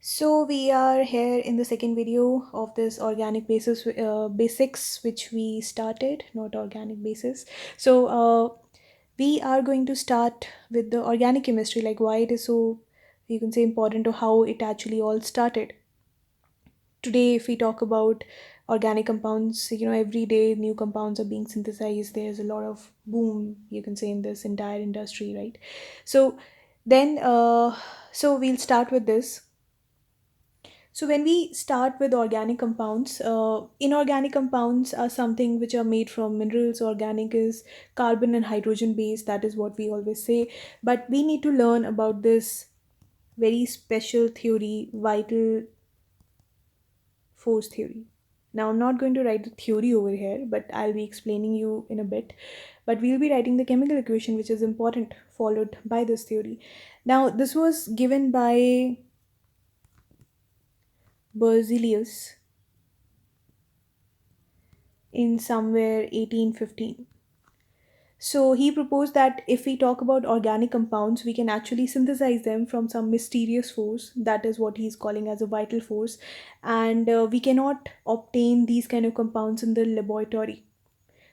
So we are here in the second video of this organic basis basics, which we started, not organic basis. We are going to start with the organic chemistry, like why it is so, you can say, important, or how it actually all started. Today, if we talk about organic compounds, every day new compounds are being synthesized. There's a lot of boom, you can say, in this entire industry, right? So then, so we'll start with this. So when we start with organic compounds, inorganic compounds are something which are made from minerals. Organic is carbon and hydrogen based. That is what we always say. But we need to learn about this very special theory, vital force theory. Now I'm not going to write the theory over here, but I'll be explaining you in a bit. But we'll be writing the chemical equation, which is important, followed by this theory. Now this was given by Berzelius in somewhere 1815. So he proposed that if we talk about organic compounds, we can actually synthesize them from some mysterious force. That is what he's calling as a vital force, and we cannot obtain these kind of compounds in the laboratory.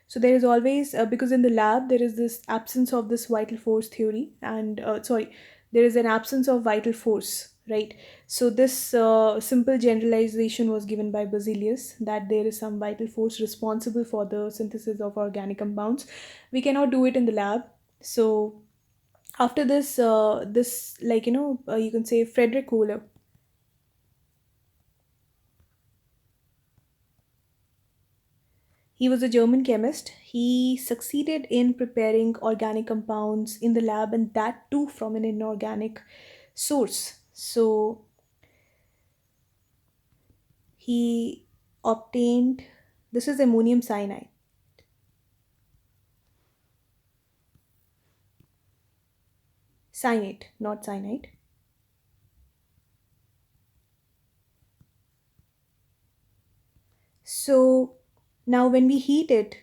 So there is always because in the lab there is this absence of this vital force theory, and there is an absence of vital force, right? So this simple generalization was given by Berzelius, that there is some vital force responsible for the synthesis of organic compounds. We cannot do it in the lab. So after this, you can say Frederick Kohler. He was a German chemist. He succeeded in preparing organic compounds in the lab, and that too from an inorganic source. So he obtained, this is ammonium cyanide. Cyanate, not cyanide. So now when we heat it,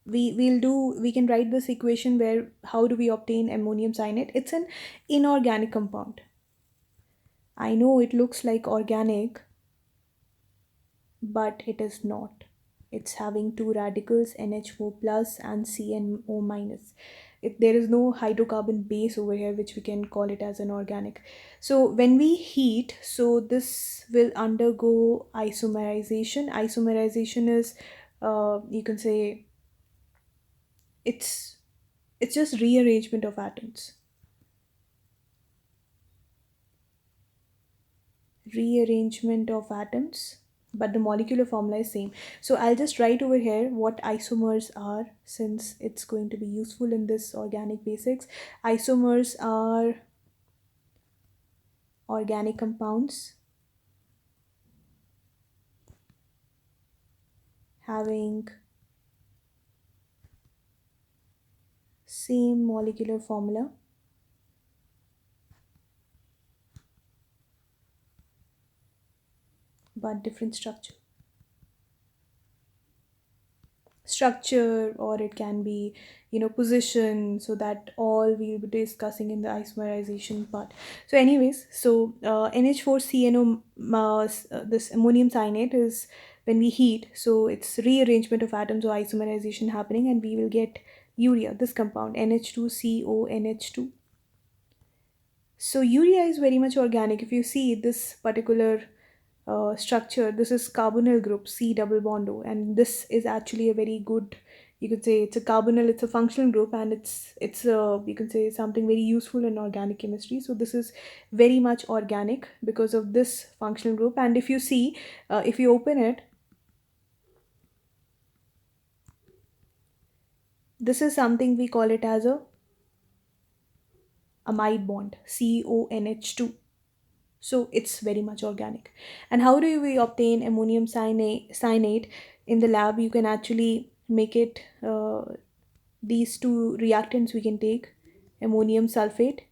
we can write this equation where how do we obtain ammonium cyanide? It's an inorganic compound. I know it looks like organic, but it is not. It's having two radicals, NH4 plus and CNO minus. There is no hydrocarbon base over here, which we can call it as an organic. So when we heat, so this will undergo isomerization. Isomerization is, you can say, it's it's just rearrangement of atoms. Rearrangement of atoms, but the molecular formula is same. So I'll just write over here what isomers are, since it's going to be useful in this organic basics. Isomers are organic compounds having same molecular formula but different structure, or it can be, position. So that all we'll be discussing in the isomerization part. So anyways, so NH4CNO, this ammonium cyanate is, when we heat, so it's rearrangement of atoms or isomerization happening, and we will get urea, this compound NH2CONH2. So urea is very much organic. If you see this particular structure, this is carbonyl group C double bond O, and this is actually a very good, you could say, it's a carbonyl, it's a functional group, and it's you can say something very useful in organic chemistry. So this is very much organic because of this functional group. And if you see, if you open it, this is something we call it as a amide bond, CONH2. So it's very much organic. And how do we obtain ammonium cyanate in the lab? You can actually make it, these two reactants we can take, ammonium sulfate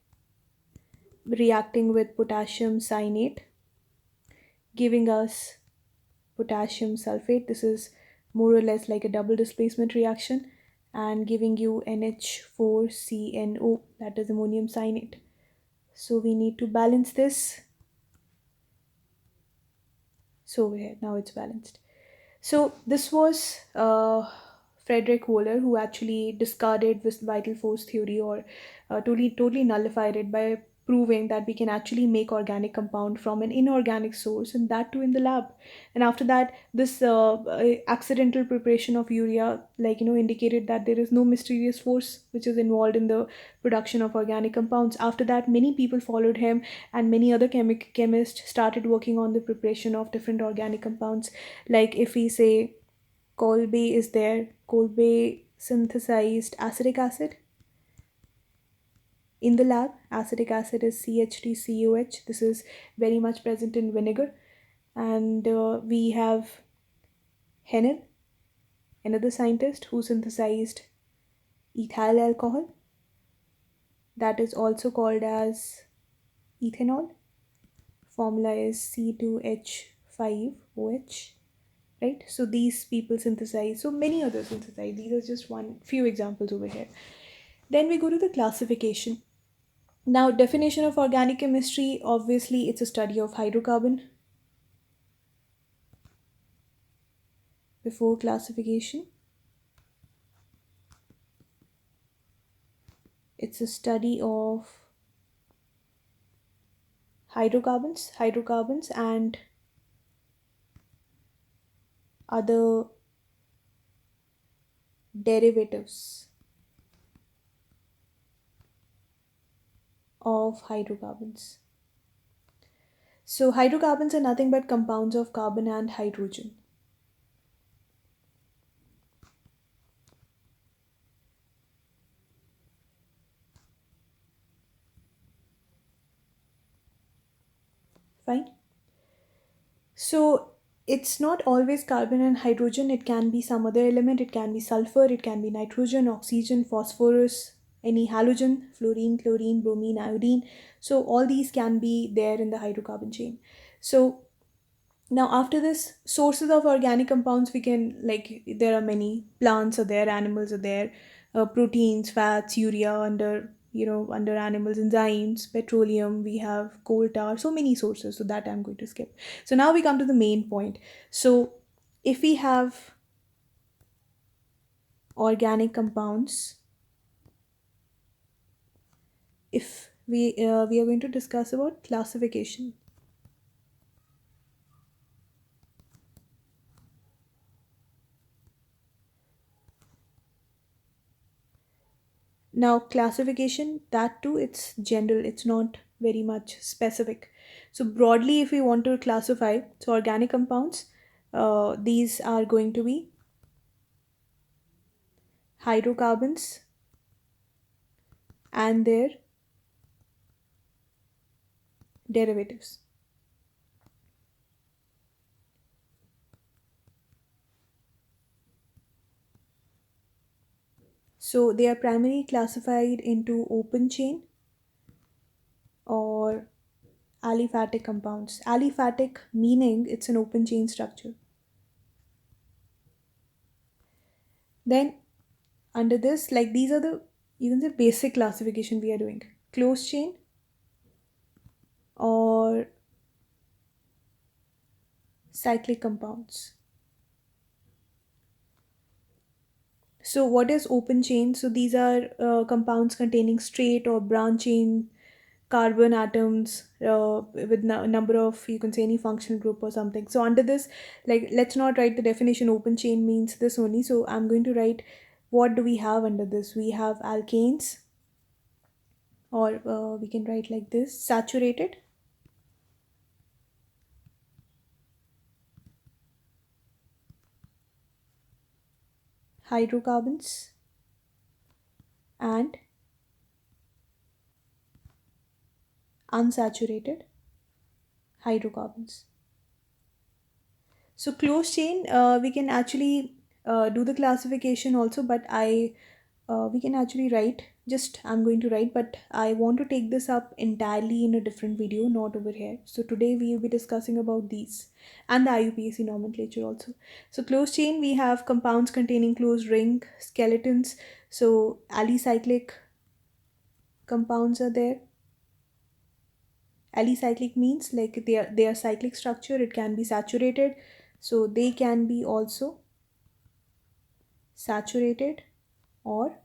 reacting with potassium cyanate, giving us potassium sulfate. This is more or less like a double displacement reaction, and giving you NH4CNO, that is ammonium cyanate. So we need to balance this. So over here, now it's balanced. So this was Frederick Wöhler, who actually discarded this vital force theory, or totally nullified it by proving that we can actually make organic compound from an inorganic source, and that too in the lab. And after that, this accidental preparation of urea, indicated that there is no mysterious force which is involved in the production of organic compounds. After that, many people followed him, and many other chemists started working on the preparation of different organic compounds. Like if we say Kolbe is there, Kolbe synthesized acetic acid in the lab. Acetic acid is CH3COH. This is very much present in vinegar. And we have Henel, another scientist who synthesized ethyl alcohol, that is also called as ethanol. Formula is C2H5OH, right? So these people synthesize, so many others synthesize. These are just one few examples over here. Then we go to the classification. Now, definition of organic chemistry, obviously it's a study of hydrocarbon. Before classification, it's a study of hydrocarbons and other derivatives of hydrocarbons. So hydrocarbons are nothing but compounds of carbon and hydrogen. Fine. So it's not always carbon and hydrogen, it can be some other element, it can be sulfur, it can be nitrogen, oxygen, phosphorus, any halogen, fluorine, chlorine, bromine, iodine. So all these can be there in the hydrocarbon chain. So now after this, sources of organic compounds, we can, like, there are many. Plants are there, animals are there, proteins, fats, urea under, under animals, enzymes, petroleum, we have coal tar, so many sources, so that I'm going to skip. So now we come to the main point. So if we have organic compounds, if we are going to discuss about classification. Now, classification, that too, it's general, it's not very much specific. So, broadly, if we want to classify, so organic compounds, these are going to be hydrocarbons and their derivatives. So, they are primarily classified into open chain or aliphatic compounds. Aliphatic meaning it's an open chain structure. Then under this, like, these are the, you can say, basic classification we are doing. Closed chain or cyclic compounds. So what is open chain? So these are compounds containing straight or branching carbon atoms with number of, you can say, any functional group or something. So under this, like, let's not write the definition open chain means this only. So I'm going to write, what do we have under this? We have alkanes, or we can write like this: saturated, hydrocarbons, and unsaturated hydrocarbons. So closed chain, we can actually do the classification also, but we can actually write. Just I'm going to write, but I want to take this up entirely in a different video, not over here. So today we will be discussing about these and the IUPAC nomenclature also. So closed chain, we have compounds containing closed ring skeletons. So alicyclic compounds are there. Alicyclic means like they are cyclic structure. It can be saturated, so they can be also saturated or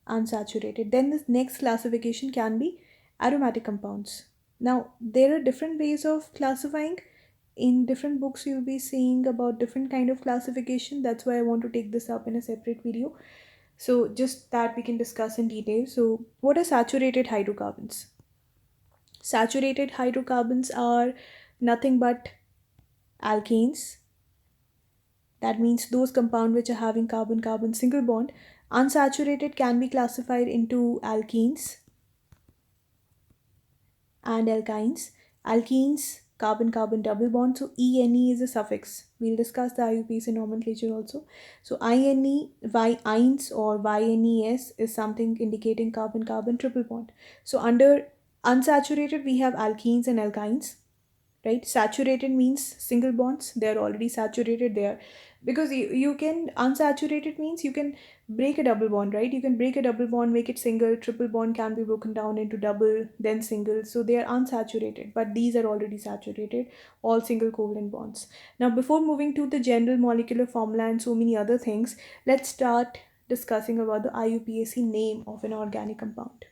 unsaturated. Then this next classification can be aromatic compounds. Now there are different ways of classifying. In different books you'll be seeing about different kind of classification. That's why I want to take this up in a separate video, so just that we can discuss in detail. So what are saturated hydrocarbons? Saturated hydrocarbons are nothing but alkanes. That means those compounds which are having carbon carbon single bond. Unsaturated can be classified into alkenes and alkynes. Alkenes, carbon carbon double bond. So ene is a suffix. We'll discuss the IUPAC nomenclature also. So ine, ines or ynes is something indicating carbon carbon triple bond. So under unsaturated we have alkenes and alkynes, right? Saturated means single bonds, they're already saturated there, because you can, unsaturated means you can break a double bond, right? You can break a double bond, make it single. Triple bond can be broken down into double then single, so they are unsaturated, but these are already saturated, all single covalent bonds. Now before moving to the general molecular formula and so many other things, let's start discussing about the IUPAC name of an organic compound.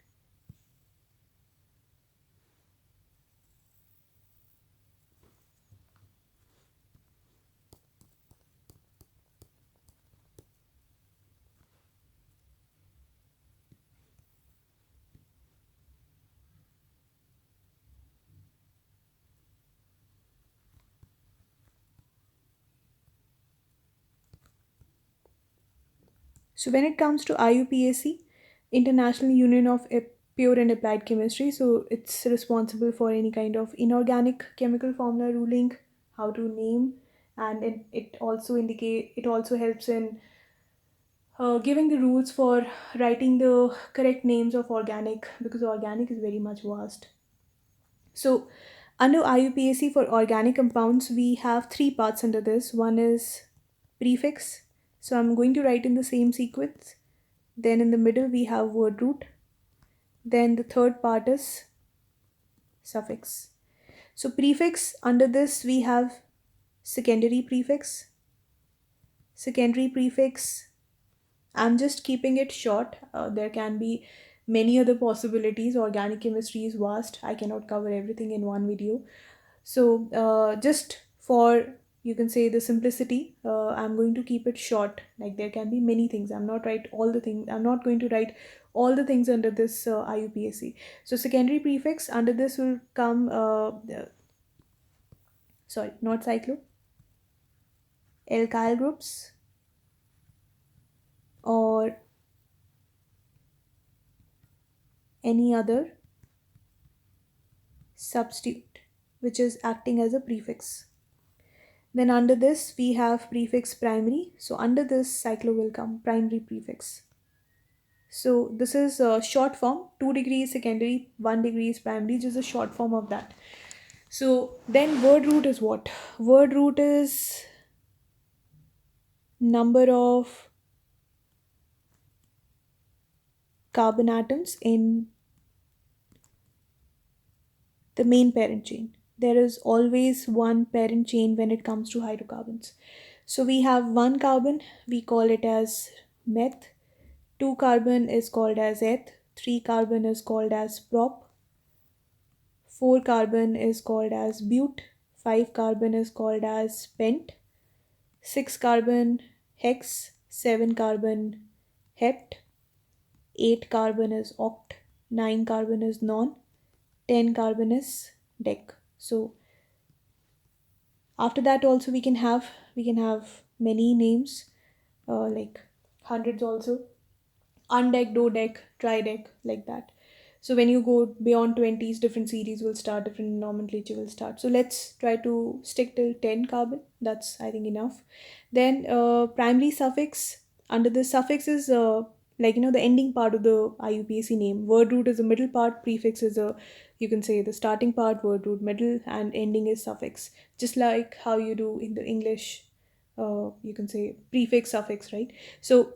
So when it comes to IUPAC, International Union of Pure and Applied Chemistry, so it's responsible for any kind of inorganic chemical formula ruling, how to name, and it also it also helps in giving the rules for writing the correct names of organic, because organic is very much vast. So under IUPAC for organic compounds, we have three parts under this. One is prefix. So I'm going to write in the same sequence. Then in the middle we have word root. Then the third part is suffix. So prefix, under this we have secondary prefix. Secondary prefix, I'm just keeping it short. There can be many other possibilities. Organic chemistry is vast. I cannot cover everything in one video. So just for, you can say, the simplicity, I'm going to keep it short. Like there can be many things. I'm not write all the things. I'm not going to write all the things under this IUPAC. So secondary prefix, under this will come. Sorry, not cyclo. Alkyl groups or any other substitute which is acting as a prefix. Then under this we have prefix primary. So under this cyclo will come primary prefix. So this is a short form. 2 degrees secondary, 1 degree is primary, just a short form of that. So then word root is what? Word root is number of carbon atoms in the main parent chain. There is always one parent chain when it comes to hydrocarbons. So we have one carbon, we call it as meth. 2 carbon is called as eth. 3 carbon is called as prop. 4 carbon is called as bute. 5 carbon is called as pent. 6 carbon hex. 7 carbon hept. 8 carbon is oct. 9 carbon is non. 10 carbon is dec. So after that also we can have many names, like hundreds also. Undeck, dodeck, trideck, like that. So when you go beyond 20s, different series will start, different nomenclature will start. So let's try to stick till 10 carbon. That's, I think, enough. Then primary suffix. Under the suffix is like, the ending part of the IUPAC name. Word root is the middle part, prefix is a, you can say, the starting part, word root middle, and ending is suffix. Just like how you do in the English, you can say prefix, suffix, right? So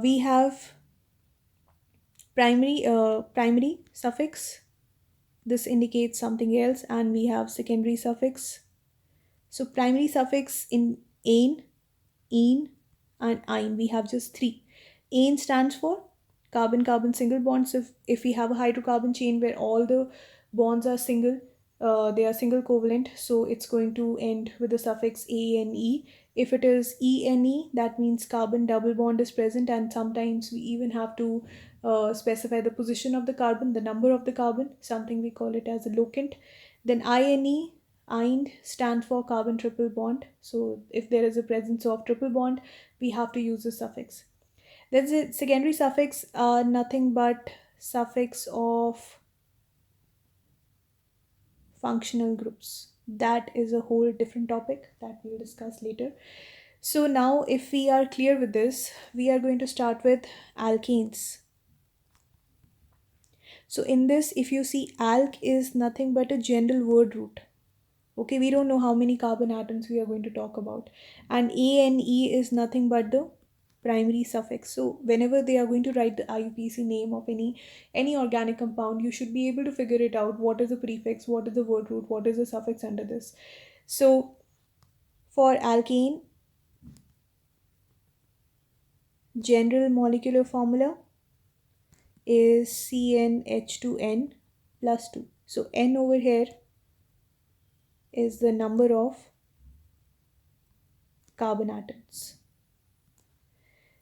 we have Primary suffix, this indicates something else, and we have secondary suffix. So primary suffix in ain, een, and ein, we have just three. Ain stands for carbon carbon single bonds. If we have a hydrocarbon chain where all the bonds are single, they are single covalent, so it's going to end with the suffix ane. If it is ene, that means carbon double bond is present, and sometimes we even have to specify the position of the carbon, the number of the carbon, something we call it as a locant. Then ine, Ind stands for carbon triple bond. So if there is a presence of triple bond, we have to use the suffix. That's it. Secondary suffix are nothing but suffix of functional groups. That is a whole different topic that we'll discuss later. So now if we are clear with this, we are going to start with alkanes. So in this, if you see, alk is nothing but a general word root. Okay, we don't know how many carbon atoms we are going to talk about. And ane is nothing but the primary suffix. So whenever they are going to write the IUPAC name of any organic compound, you should be able to figure it out. What is the prefix? What is the word root? What is the suffix under this? So for alkane, general molecular formula is CnH2n plus 2. So N over here is the number of carbon atoms.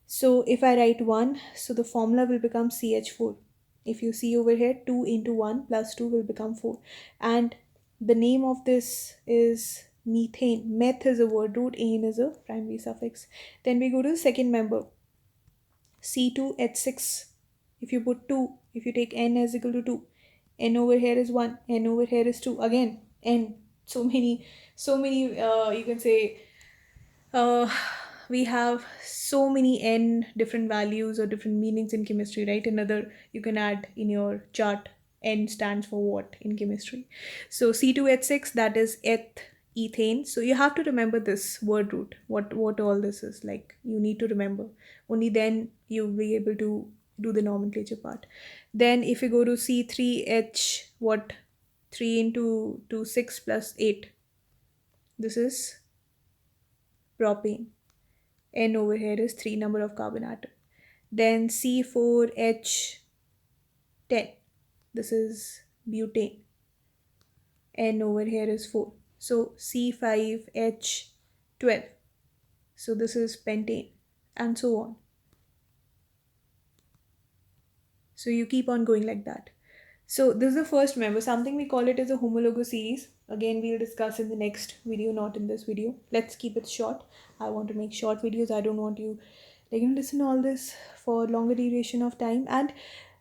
So if I write 1, so the formula will become CH4. If you see over here, 2 into 1 plus 2 will become 4. And the name of this is methane. Meth is a word root, ane is a primary suffix. Then we go to the second member, C2H6. If you put 2, if you take N as equal to 2, N over here is 1, N over here is 2. Again, N. So many, you can say, uh, we have so many n different values or different meanings in chemistry, right? Another you can add in your chart, n stands for what in chemistry. So C2H6, that is ethane. So you have to remember this word root, what all this is like. You need to remember, only then you'll be able to do the nomenclature part. Then if you go to C3H, what, 3 into 2 6 plus 8, this is propane. N over here is 3 number of carbon atom. Then C4H10, this is butane. N over here is 4. So C5H12, so this is pentane, and so on. So you keep on going like that. So this is the first member, something we call it as a homologous series. Again, we'll discuss in the next video, not in this video. Let's keep it short. I want to make short videos. I don't want you listen to all this for longer duration of time. And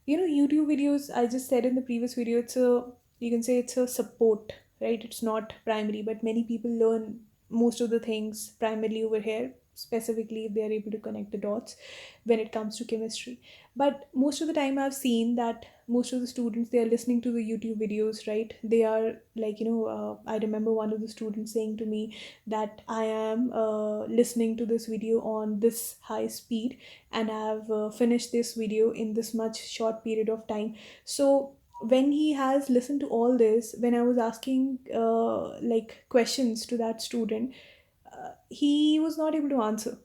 YouTube videos, I just said in the previous video, it's a, you can say it's a support, right? It's not primary, but many people learn most of the things primarily over here, specifically if they are able to connect the dots when it comes to chemistry. But most of the time I've seen that most of the students, they are listening to the YouTube videos, right? They are like, I remember one of the students saying to me that I am listening to this video on this high speed, and I have finished this video in this much short period of time. So when he has listened to all this, when I was asking like questions to that student, he was not able to answer.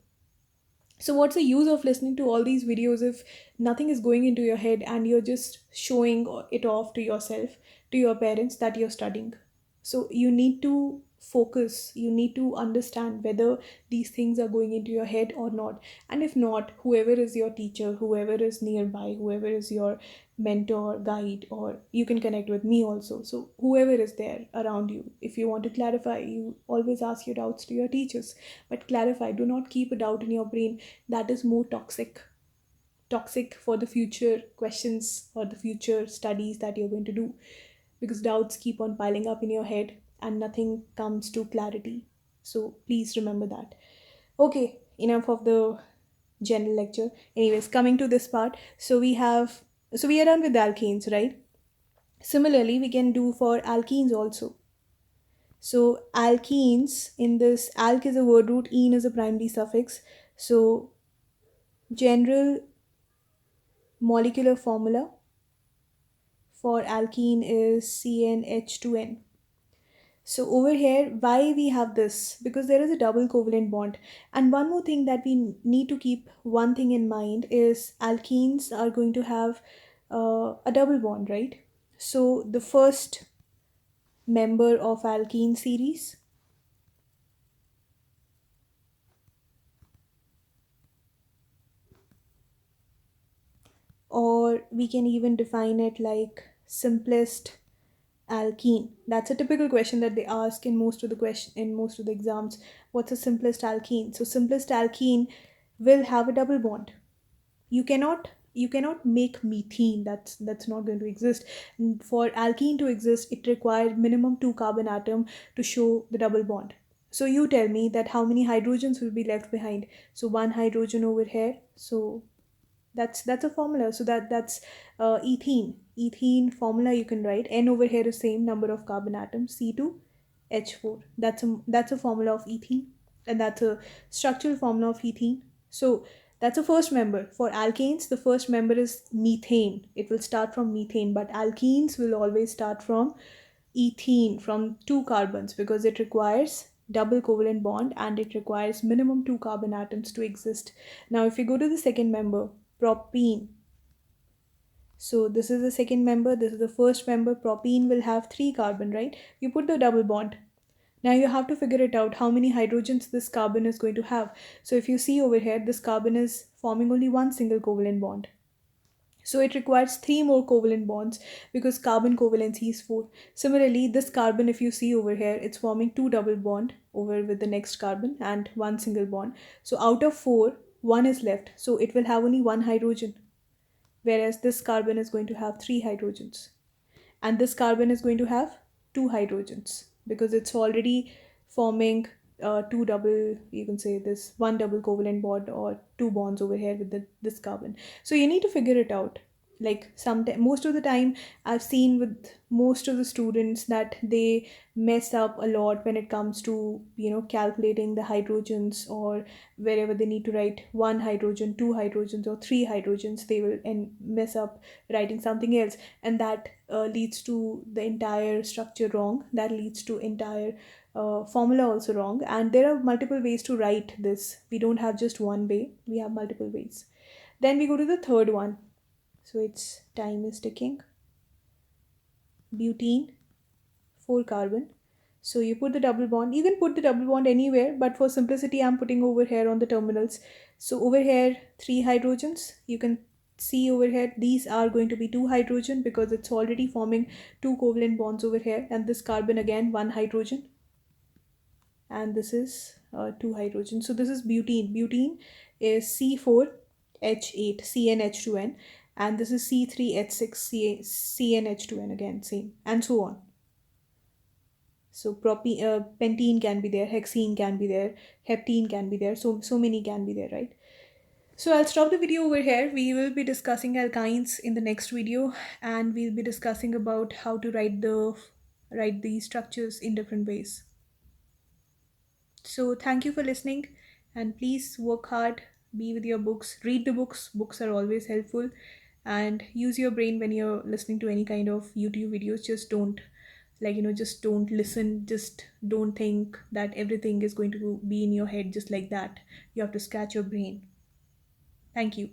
So what's the use of listening to all these videos if nothing is going into your head and you're just showing it off to yourself, to your parents, that you're studying? So you need to focus, you need to understand whether these things are going into your head or not. And if not, whoever is your teacher, whoever is nearby, whoever is your mentor, guide, or you can connect with me also. So whoever is there around you, if you want to clarify, you always ask your doubts to your teachers, but clarify. Do not keep a doubt in your brain. That is more toxic for the future questions or the future studies that you're going to do, because doubts keep on piling up in your head and nothing comes to clarity. So please remember that. Okay, enough of the general lecture. Anyways, coming to this part, so we are done with alkanes, right? Similarly, we can do for alkenes also. So alkenes, in this, alk is a word root, ene is a primary suffix. So general molecular formula for alkene is CnH2n. So over here, why we have this? Because there is a double covalent bond. And one more thing that we need to keep one thing in mind is alkenes are going to have a double bond, right? So the first member of alkene series, or we can even define it like simplest alkene. That's a typical question that they ask in most of the exams. What's the simplest alkene? So simplest alkene will have a double bond. You cannot make methane. That's not going to exist. For alkene to exist, it requires minimum two carbon atom to show the double bond. So you tell me that how many hydrogens will be left behind. So one hydrogen over here. So that's a formula. So that's ethene formula. You can write n over here is same number of carbon atoms, C2H4. That's a formula of ethene, and that's a structural formula of ethene. So that's a first member. For alkanes, the first member is methane. It will start from methane, but alkenes will always start from ethene, from two carbons, because it requires double covalent bond and it requires minimum two carbon atoms to exist. Now if you go to the second member, propene. So this is the second member, this is the first member. Propene will have three carbon, right? You put the double bond. Now you have to figure it out how many hydrogens this carbon is going to have. So if you see over here, this carbon is forming only one single covalent bond. So it requires three more covalent bonds because carbon covalency is 4. Similarly, this carbon, if you see over here, it's forming two double bond over with the next carbon and one single bond. So out of 4, one is left. So it will have only one hydrogen, whereas this carbon is going to have three hydrogens. And this carbon is going to have two hydrogens because it's already forming two double, you can say this one double covalent bond or two bonds over here with this carbon. So you need to figure it out. Like most of the time I've seen with most of the students that they mess up a lot when it comes to calculating the hydrogens, or wherever they need to write one hydrogen, two hydrogens, or three hydrogens, they will and mess up writing something else, and that leads to the entire structure wrong. That leads to entire formula also wrong. And there are multiple ways to write this. We don't have just one way, we have multiple ways. Then we go to the third one. So its time is ticking. Butene, 4 carbon. So you put the double bond. You can put the double bond anywhere, but for simplicity I'm putting over here on the terminals. So over here 3 hydrogens. You can see over here these are going to be 2 hydrogen because it's already forming 2 covalent bonds over here, and this carbon again 1 hydrogen, and this is 2 hydrogen. So this is butene. Butene is C4H8 CnH2n, and this is C3H6 CnH2n, again same, and so on. So pentene can be there, hexene can be there, heptene can be there, so many can be there, right? So I'll stop the video over here. We will be discussing alkynes in the next video, and we'll be discussing about how to write these structures in different ways. So thank you for listening, and please work hard, be with your books, read the books. Books are always helpful, and use your brain when you're listening to any kind of YouTube videos. Just don't just don't listen, just don't think that everything is going to be in your head just like that. You have to scratch your brain. Thank you.